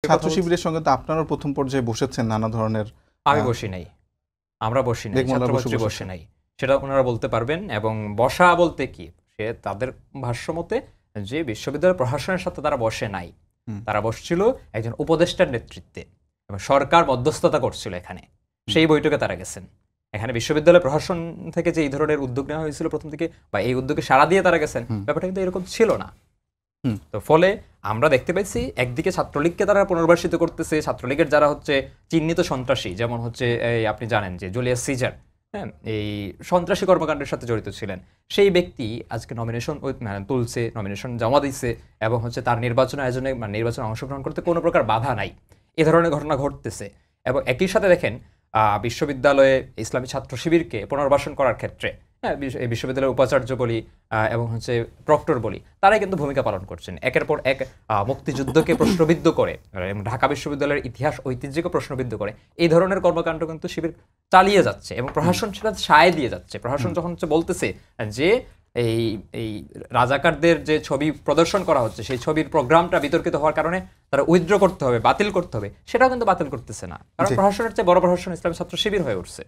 ছাত্র শিবিরের সঙ্গে তো আপনারও প্রথম পর্যায়ে বসেছেন নানা ধরনের। আমি বসি নাই, আমরা বসি নাই, ছাত্রছাত্রী বসে নাই, সেটা ওনারা বলতে পারবেন। এবং বসা বলতে কি, সে তাদের ভাষ্য মতে যে বিশ্ববিদ্যালয় প্রশাসনের সাথে তারা বসে নাই, তারা বসছিল একজন উপদেষ্টার নেতৃত্বে এবং সরকার মধ্যস্থতা করছিল এখানে, সেই বৈঠকে তারা গেছেন। এখানে বিশ্ববিদ্যালয় প্রশাসন থেকে যে এই ধরনের উদ্যোগ নেওয়া হয়েছিল প্রথম থেকে, বা এই উদ্যোগে সাড়া দিয়ে তারা গেছেন, ব্যাপারটা কিন্তু এরকম ছিল না। তো ফলে আমরা দেখতে পাইছি একদিকে ছাত্রলীগকে তারা পুনর্বাসিত করতেছে, ছাত্রলীগের যারা হচ্ছে চিহ্নিত সন্ত্রাসী, যেমন হচ্ছে এই আপনি জানেন যে জুলিয়াস সিজার, হ্যাঁ, এই সন্ত্রাসী কর্মকাণ্ডের সাথে জড়িত ছিলেন, সেই ব্যক্তি আজকে নমিনেশন তুলছে, নমিনেশন জমা দিচ্ছে, এবং হচ্ছে তার নির্বাচন আয়োজনে নির্বাচনে অংশগ্রহণ করতে কোনো প্রকার বাধা নাই। এ ধরনের ঘটনা ঘটতেছে। এবং একই সাথে দেখেন বিশ্ববিদ্যালয়ে ইসলামী ছাত্র শিবিরকে পুনর্বাসন করার ক্ষেত্রে, হ্যাঁ, বিশ্ববিদ্যালয়ের উপাচার্য বলি এবং হচ্ছে প্রক্টর বলি, তারাই কিন্তু ভূমিকা পালন করছেন। একের পর এক মুক্তিযুদ্ধকে প্রশ্নবিদ্ধ করে, ঢাকা বিশ্ববিদ্যালয়ের ইতিহাস ঐতিহ্যকে প্রশ্নবিদ্ধ করে এই ধরনের কর্মকাণ্ড কিন্তু শিবির চালিয়ে যাচ্ছে, এবং প্রশাসন সেটা সায় দিয়ে যাচ্ছে। প্রশাসন যখন বলতেছে যে এই এই রাজাকারদের যে ছবি প্রদর্শন করা হচ্ছে, সেই ছবির প্রোগ্রামটা বিতর্কিত হওয়ার কারণে তারা উইথড্র করতে হবে, বাতিল করতে হবে, সেটাও কিন্তু বাতিল করতেছে না, কারণ প্রশাসনের চেয়ে বড় প্রশাসন ইসলামী ছাত্র শিবির হয়ে উঠছে।